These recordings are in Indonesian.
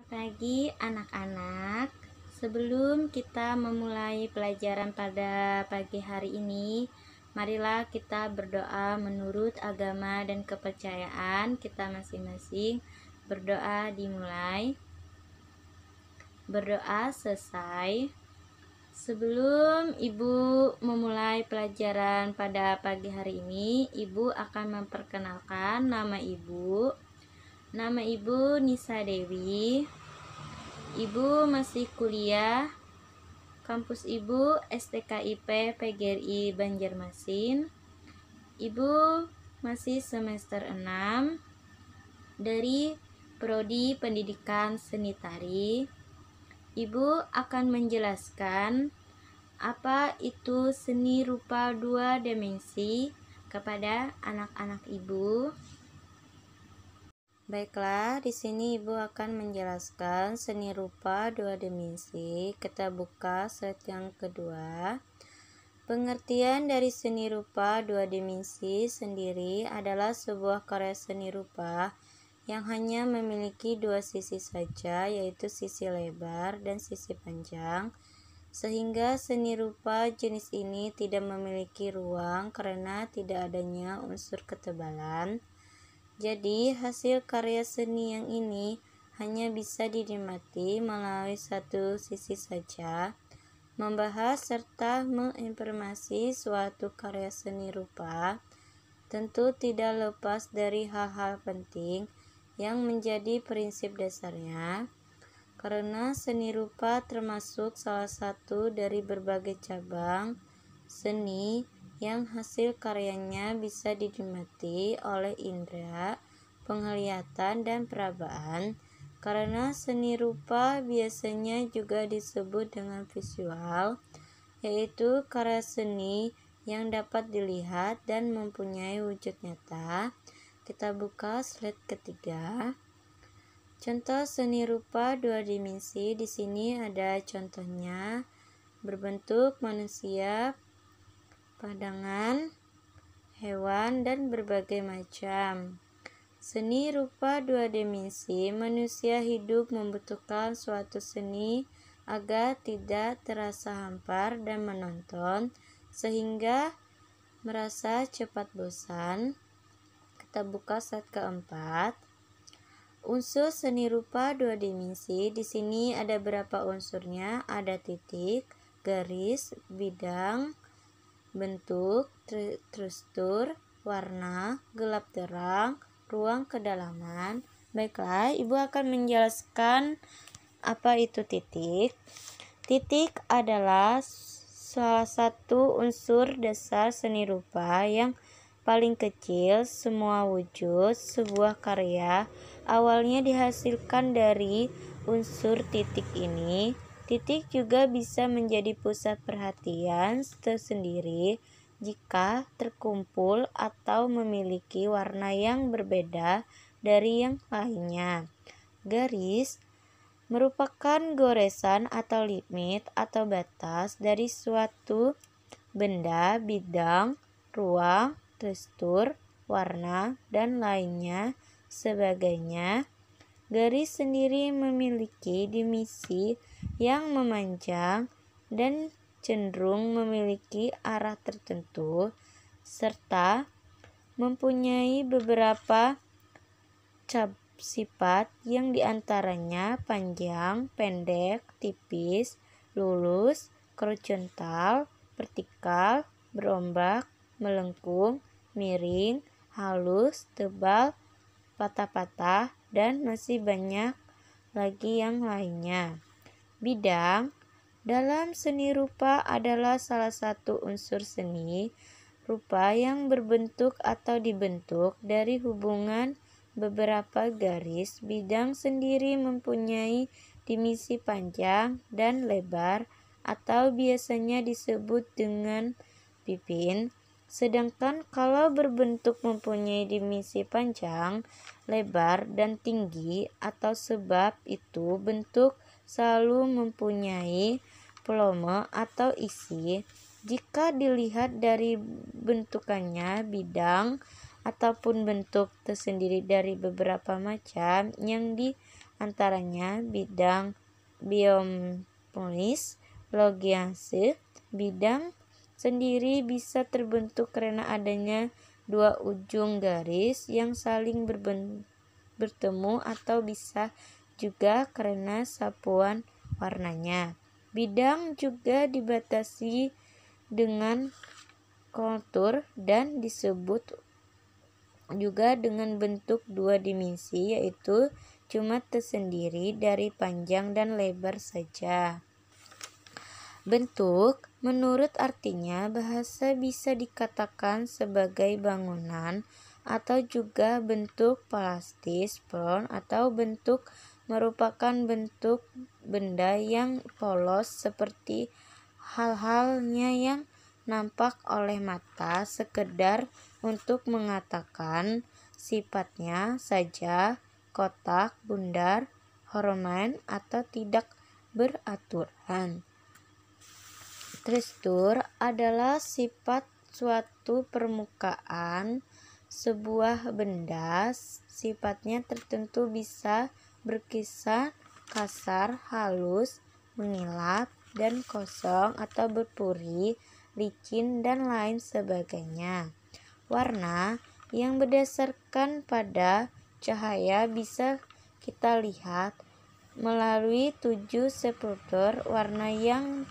Pagi anak-anak, sebelum kita memulai pelajaran pada pagi hari ini, marilah kita berdoa menurut agama dan kepercayaan kita masing-masing. Berdoa dimulai, berdoa selesai. Sebelum Ibu memulai pelajaran pada pagi hari ini, Ibu akan memperkenalkan nama Ibu. Nama Ibu Nisa Dewi. Ibu masih kuliah, kampus Ibu STKIP PGRI Banjarmasin. Ibu masih semester 6 dari Prodi Pendidikan Seni Tari. Ibu akan menjelaskan apa itu seni rupa 2 dimensi kepada anak-anak Ibu. Baiklah, di sini Ibu akan menjelaskan seni rupa 2 dimensi. Kita buka slide yang kedua. Pengertian dari seni rupa 2 dimensi sendiri adalah sebuah karya seni rupa yang hanya memiliki 2 sisi saja, yaitu sisi lebar dan sisi panjang, sehingga seni rupa jenis ini tidak memiliki ruang karena tidak adanya unsur ketebalan. Jadi, hasil karya seni yang ini hanya bisa dinikmati melalui satu sisi saja. Membahas serta menginformasi suatu karya seni rupa tentu tidak lepas dari hal-hal penting yang menjadi prinsip dasarnya, karena seni rupa termasuk salah satu dari berbagai cabang seni yang hasil karyanya bisa dinikmati oleh indera penglihatan dan perabaan. Karena seni rupa biasanya juga disebut dengan visual, yaitu karya seni yang dapat dilihat dan mempunyai wujud nyata. Kita buka slide ketiga. Contoh seni rupa 2 dimensi di sini ada contohnya berbentuk manusia, padangan, hewan, dan berbagai macam. Seni rupa 2 dimensi manusia hidup membutuhkan suatu seni agar tidak terasa hampar dan menonton sehingga merasa cepat bosan. Kita buka slide keempat. Unsur seni rupa 2 dimensi di sini ada berapa unsurnya? Ada titik, garis, bidang, bentuk, tekstur, warna, gelap terang, ruang kedalaman. Baiklah, Ibu akan menjelaskan apa itu titik. Titik adalah salah satu unsur dasar seni rupa yang paling kecil. Semua wujud sebuah karya awalnya dihasilkan dari unsur titik ini. Titik juga bisa menjadi pusat perhatian tersendiri jika terkumpul atau memiliki warna yang berbeda dari yang lainnya. Garis merupakan goresan atau limit atau batas dari suatu benda, bidang, ruang, tekstur, warna, dan lainnya sebagainya. Garis sendiri memiliki dimensi yang memanjang dan cenderung memiliki arah tertentu serta mempunyai beberapa sifat yang diantaranya panjang, pendek, tipis, lurus, horizontal, vertikal, berombak, melengkung, miring, halus, tebal, patah-patah, dan masih banyak lagi yang lainnya. Bidang dalam seni rupa adalah salah satu unsur seni rupa yang berbentuk atau dibentuk dari hubungan beberapa garis. Bidang sendiri mempunyai dimensi panjang dan lebar atau biasanya disebut dengan pipin. Sedangkan kalau berbentuk mempunyai dimensi panjang, lebar, dan tinggi, atau sebab itu bentuk selalu mempunyai volume atau isi. Jika dilihat dari bentukannya, bidang ataupun bentuk tersendiri dari beberapa macam yang antaranya bidang biometris, logiase. Bidang sendiri bisa terbentuk karena adanya dua ujung garis yang saling bertemu atau bisa juga karena sapuan warnanya. Bidang juga dibatasi dengan kontur dan disebut juga dengan bentuk dua dimensi, yaitu cuma tersendiri dari panjang dan lebar saja. Bentuk, menurut artinya, bahasa bisa dikatakan sebagai bangunan atau juga bentuk plastis, form, atau bentuk merupakan bentuk benda yang polos seperti hal-halnya yang nampak oleh mata sekedar untuk mengatakan sifatnya saja, kotak, bundar, homogen, atau tidak beraturan. Tekstur adalah sifat suatu permukaan sebuah benda. Sifatnya tertentu bisa berkisar, kasar, halus, mengilap, dan kosong atau berpuri, licin, dan lain sebagainya. Warna yang berdasarkan pada cahaya bisa kita lihat melalui 7 spektur warna yang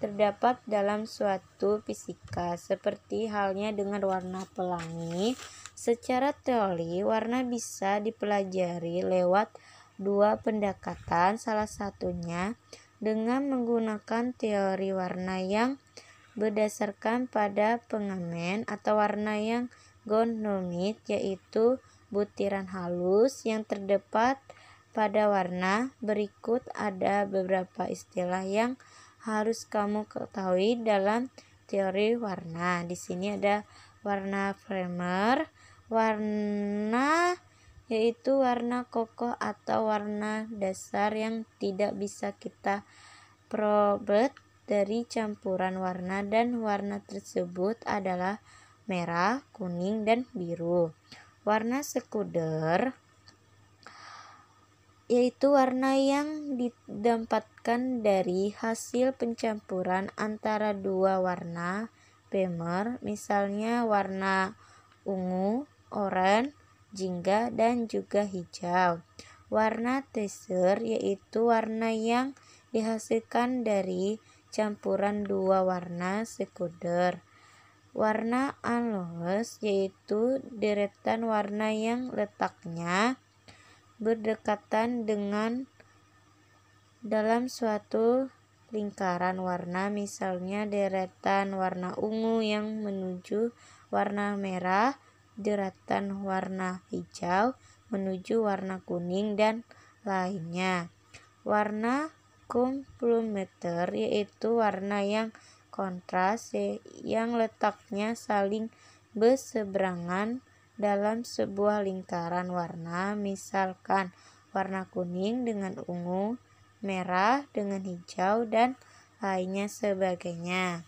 terdapat dalam suatu fisika, seperti halnya dengan warna pelangi. Secara teori, warna bisa dipelajari lewat dua pendekatan, salah satunya dengan menggunakan teori warna yang berdasarkan pada pengamen atau warna yang gonnomik, yaitu butiran halus yang terdapat pada warna. Berikut ada beberapa istilah yang harus kamu ketahui dalam teori warna. Di sini ada warna primer, warna yaitu warna kokoh atau warna dasar yang tidak bisa kita peroleh dari campuran warna, dan warna tersebut adalah merah, kuning, dan biru. Warna sekunder yaitu warna yang didapatkan dari hasil pencampuran antara dua warna primer, misalnya warna ungu, oranye, jingga, dan juga hijau. Warna tersier yaitu warna yang dihasilkan dari campuran dua warna sekunder. Warna anomalous yaitu deretan warna yang letaknya berdekatan dengan dalam suatu lingkaran warna, misalnya deretan warna ungu yang menuju warna merah, deretan warna hijau menuju warna kuning, dan lainnya. Warna komplementer yaitu warna yang kontras yang letaknya saling berseberangan dalam sebuah lingkaran warna, misalkan warna kuning dengan ungu, merah dengan hijau, dan lainnya sebagainya.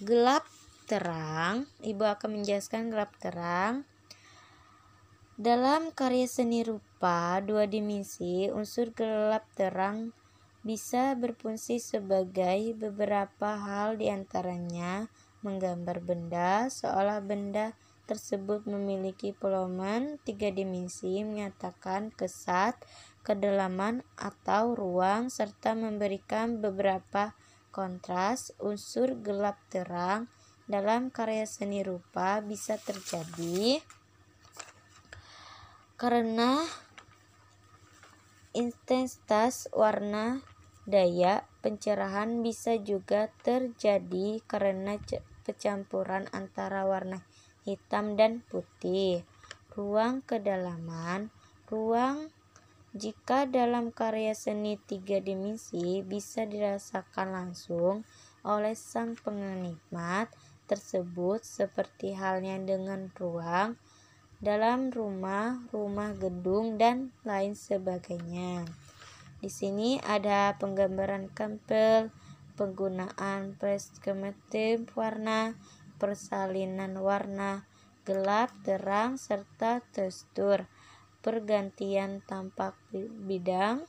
Gelap terang, Ibu akan menjelaskan gelap terang. Dalam karya seni rupa dua dimensi, unsur gelap terang bisa berfungsi sebagai beberapa hal, diantaranya menggambar benda seolah benda tersebut memiliki volume 3 dimensi, menyatakan kesat, kedalaman, atau ruang, serta memberikan beberapa kontras. Unsur gelap terang dalam karya seni rupa bisa terjadi karena intensitas warna, daya pencerahan, bisa juga terjadi karena percampuran antara warna hitam dan putih. Ruang kedalaman, ruang jika dalam karya seni 3 dimensi bisa dirasakan langsung oleh sang penikmat tersebut, seperti halnya dengan ruang dalam rumah, gedung, dan lain sebagainya. Di sini ada penggambaran sampel, penggunaan spektrum warna, persalinan warna, gelap, terang, serta tekstur. pergantian tampak bidang,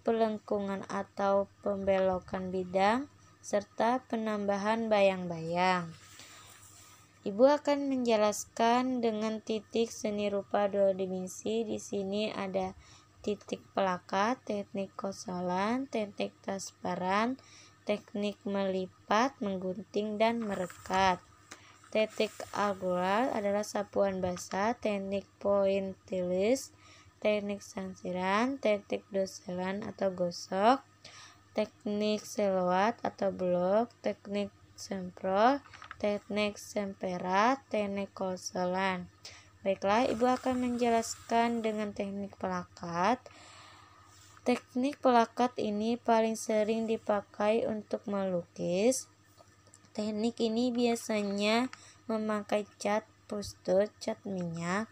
pelengkungan atau pembelokan bidang, serta penambahan bayang-bayang. Ibu akan menjelaskan dengan titik seni rupa 2 dimensi. Di sini ada titik pelakat, teknik kosolan, teknik transparan, teknik melipat, menggunting, dan merekat. Teknik augural adalah sapuan basah, teknik pointillis, teknik sansiran, teknik doselan atau gosok, teknik selawat atau blok, teknik semprot, teknik semperat, teknik kosolan. Baiklah, Ibu akan menjelaskan dengan teknik pelakat. Teknik pelakat ini paling sering dipakai untuk melukis. Teknik ini biasanya memakai cat poster, cat minyak,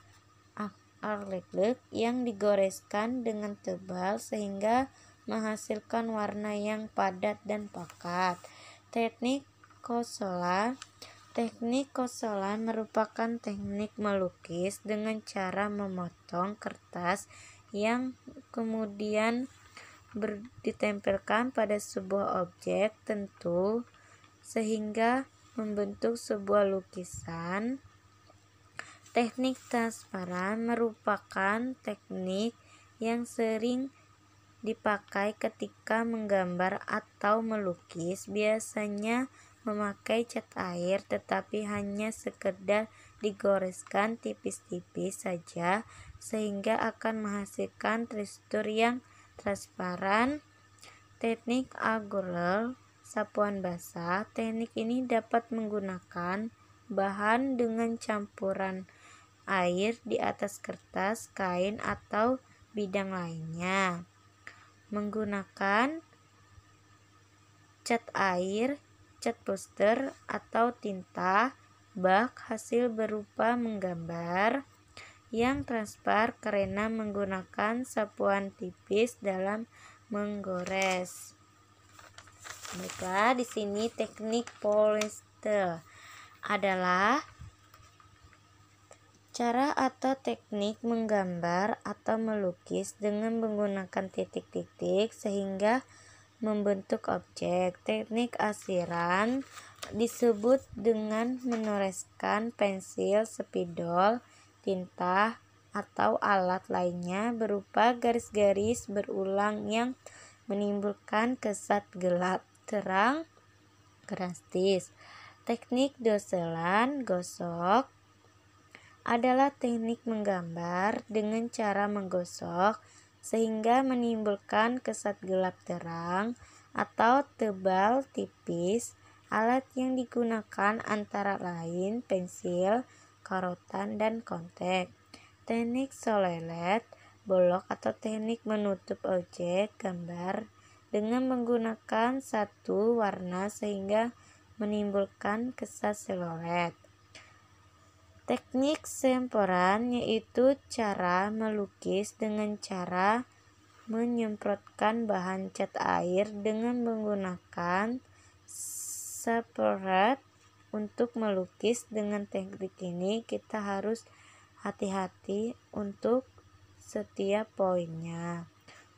acrylic yang digoreskan dengan tebal sehingga menghasilkan warna yang padat dan pekat. Teknik kosolan. Teknik kosolan merupakan teknik melukis dengan cara memotong kertas yang kemudian ditempelkan pada sebuah objek tertentu sehingga membentuk sebuah lukisan. Teknik transparan merupakan teknik yang sering dipakai ketika menggambar atau melukis, biasanya memakai cat air tetapi hanya sekedar digoreskan tipis-tipis saja sehingga akan menghasilkan tekstur yang transparan. Teknik augural, sapuan basah. Teknik ini dapat menggunakan bahan dengan campuran air di atas kertas, kain, atau bidang lainnya. Menggunakan cat air, cat poster, atau tinta bak hasil berupa menggambar yang transparan karena menggunakan sapuan tipis dalam menggores. Baiklah, di sini teknik pointillis adalah cara atau teknik menggambar atau melukis dengan menggunakan titik-titik sehingga membentuk objek. Teknik asiran disebut dengan menoreskan pensil, spidol, tinta, atau alat lainnya berupa garis-garis berulang yang menimbulkan kesan gelap, terang, drastis. Teknik doselan, gosok, adalah teknik menggambar dengan cara menggosok sehingga menimbulkan kesan gelap terang atau tebal tipis. Alat yang digunakan antara lain pensil, karotan, dan kontek. Teknik solelet, bolok atau teknik menutup objek gambar dengan menggunakan satu warna sehingga menimbulkan kesan siluet. Teknik semperan yaitu cara melukis dengan cara menyemprotkan bahan cat air dengan menggunakan spray. Untuk melukis dengan teknik ini kita harus hati-hati untuk setiap poinnya.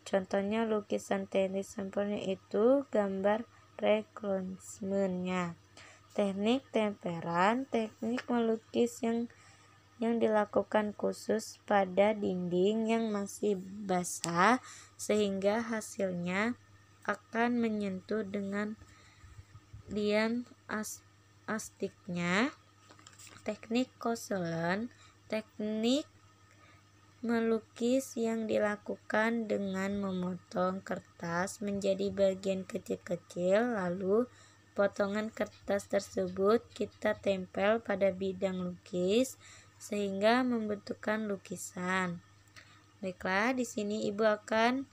Contohnya lukisan teknik semperan yaitu gambar rekonstruksinya. Teknik temperan, teknik melukis yang dilakukan khusus pada dinding yang masih basah sehingga hasilnya akan menyentuh dengan lien astiknya. Teknik kosolan, teknik melukis yang dilakukan dengan memotong kertas menjadi bagian kecil-kecil, lalu potongan kertas tersebut kita tempel pada bidang lukis sehingga membentukkan lukisan. Baiklah, di sini Ibu akan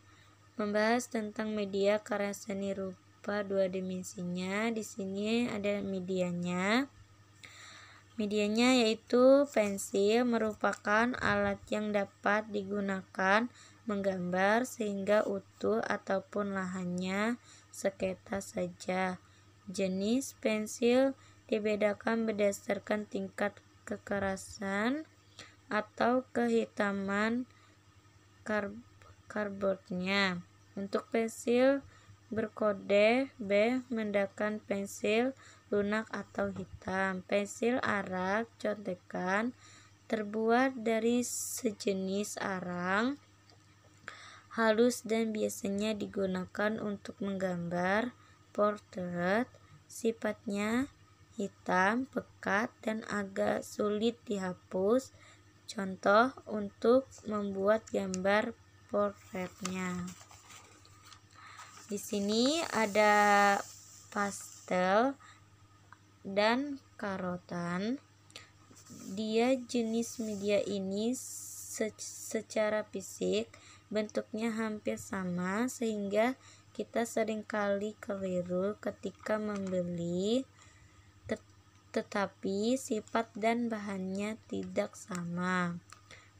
membahas tentang media karya seni rupa 2 dimensinya. Di sini ada medianya. Medianya yaitu pensil, merupakan alat yang dapat digunakan menggambar sehingga utuh ataupun lahannya sekitar saja. Jenis pensil dibedakan berdasarkan tingkat kekerasan atau kehitaman cardboardnya. Untuk pensil berkode B menggunakan pensil lunak atau hitam. Pensil arak contekan terbuat dari sejenis arang halus dan biasanya digunakan untuk menggambar portret. Sifatnya hitam, pekat, dan agak sulit dihapus. Contoh untuk membuat gambar portretnya. Di sini ada pastel dan karotan. Dia jenis media ini secara fisik bentuknya hampir sama sehingga kita seringkali keliru ketika membeli, tetapi sifat dan bahannya tidak sama.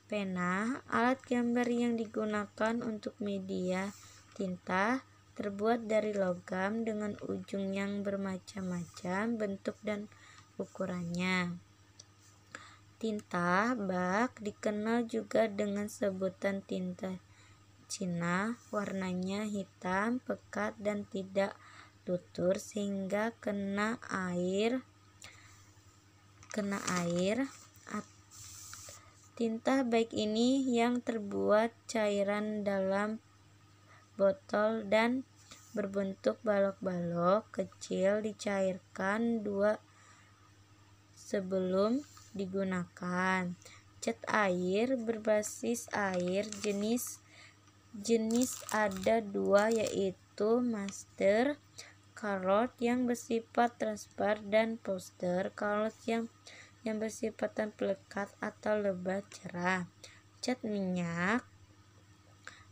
Pena, alat gambar yang digunakan untuk media tinta, terbuat dari logam dengan ujung yang bermacam-macam bentuk dan ukurannya. Tinta bak dikenal juga dengan sebutan tinta Cina. Warnanya hitam, pekat, dan tidak luntur sehingga kena air. Tinta baik ini yang terbuat cairan dalam botol dan berbentuk balok-balok kecil dicairkan sebelum digunakan. Cat air berbasis air jenis ada dua, yaitu master color yang bersifat transparan dan poster color yang bersifat pelekat atau lebat cerah. Cat minyak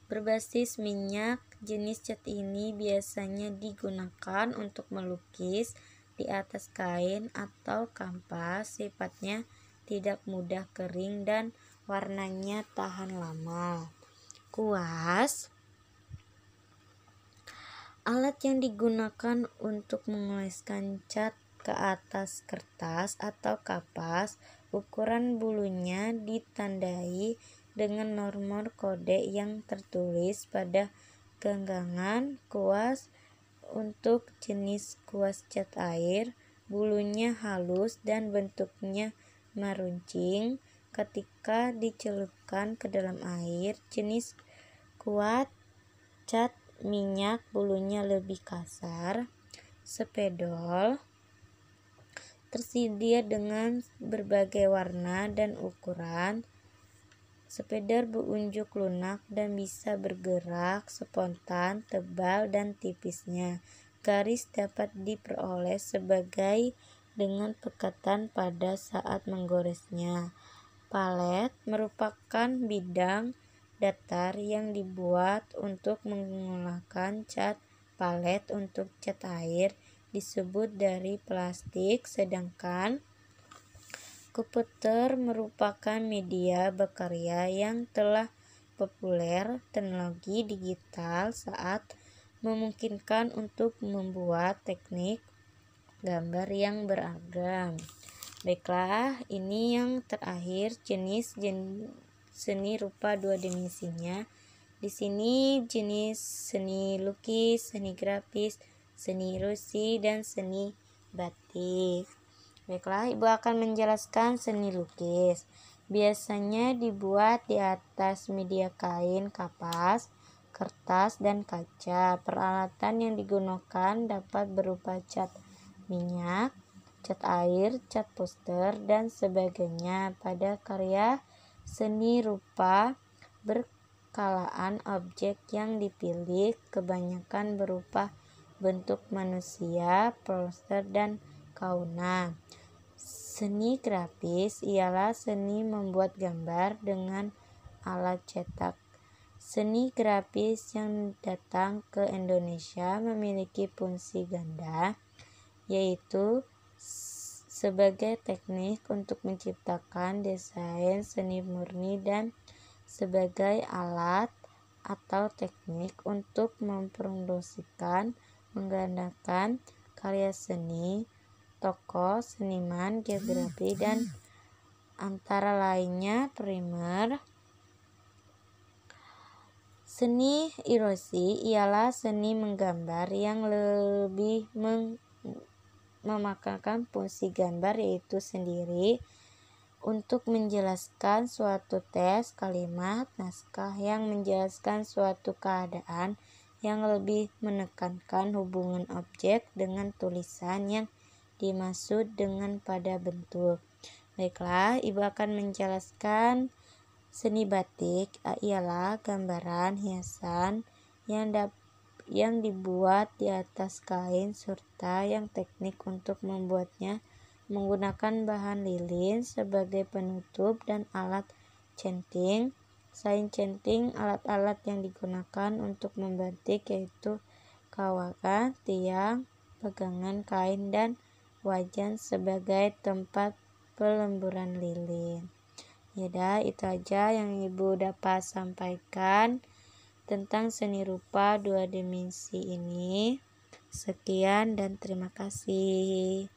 berbasis minyak. Jenis cat ini biasanya digunakan untuk melukis di atas kain atau kanvas. Sifatnya tidak mudah kering dan warnanya tahan lama. Kuas, alat yang digunakan untuk mengoleskan cat ke atas kertas atau kapas. Ukuran bulunya ditandai dengan nomor kode yang tertulis pada genggaman kuas. Untuk jenis kuas cat air, bulunya halus dan bentuknya meruncing ketika dicelupkan ke dalam air. Jenis kuas cat minyak bulunya lebih kasar. Spedol tersedia dengan berbagai warna dan ukuran. Spedol berunjuk lunak dan bisa bergerak spontan, tebal dan tipisnya. Garis dapat diperoleh sebagai dengan pekatan pada saat menggoresnya. Palet merupakan bidang datar yang dibuat untuk menggunakan cat. Palet untuk cat air disebut dari plastik, sedangkan komputer merupakan media berkarya yang telah populer. Teknologi digital saat memungkinkan untuk membuat teknik gambar yang beragam. Baiklah, ini yang terakhir jenis seni rupa dua dimensinya. Di sini jenis seni lukis, seni grafis, seni ilustrasi, dan seni batik. Baiklah, Ibu akan menjelaskan seni lukis. Biasanya dibuat di atas media kain, kapas, kertas, dan kaca. Peralatan yang digunakan dapat berupa cat minyak, cat air, cat poster, dan sebagainya. Pada karya seni rupa berkalaan, objek yang dipilih kebanyakan berupa bentuk manusia, poster, dan kauna. Seni grafis ialah seni membuat gambar dengan alat cetak. Seni grafis yang datang ke Indonesia memiliki fungsi ganda, yaitu sebagai teknik untuk menciptakan desain seni murni dan sebagai alat atau teknik untuk mempromosikan, menggandakan karya seni, tokoh, seniman, geografi, dan antara lainnya. Primer Seni ilusi ialah seni menggambar yang lebih memakamkan fungsi gambar yaitu sendiri untuk menjelaskan suatu teks, kalimat, naskah yang menjelaskan suatu keadaan yang lebih menekankan hubungan objek dengan tulisan yang dimaksud dengan pada bentuk. Baiklah, Ibu akan menjelaskan seni batik ialah gambaran hiasan yang dibuat di atas kain serta yang teknik untuk membuatnya menggunakan bahan lilin sebagai penutup dan alat centing. Selain centing, alat-alat yang digunakan untuk membatik yaitu kawakan, tiang, pegangan kain, dan wajan sebagai tempat pelemburan lilin. Ya, itu aja yang Ibu dapat sampaikan tentang seni rupa 2 dimensi ini. Sekian dan terima kasih.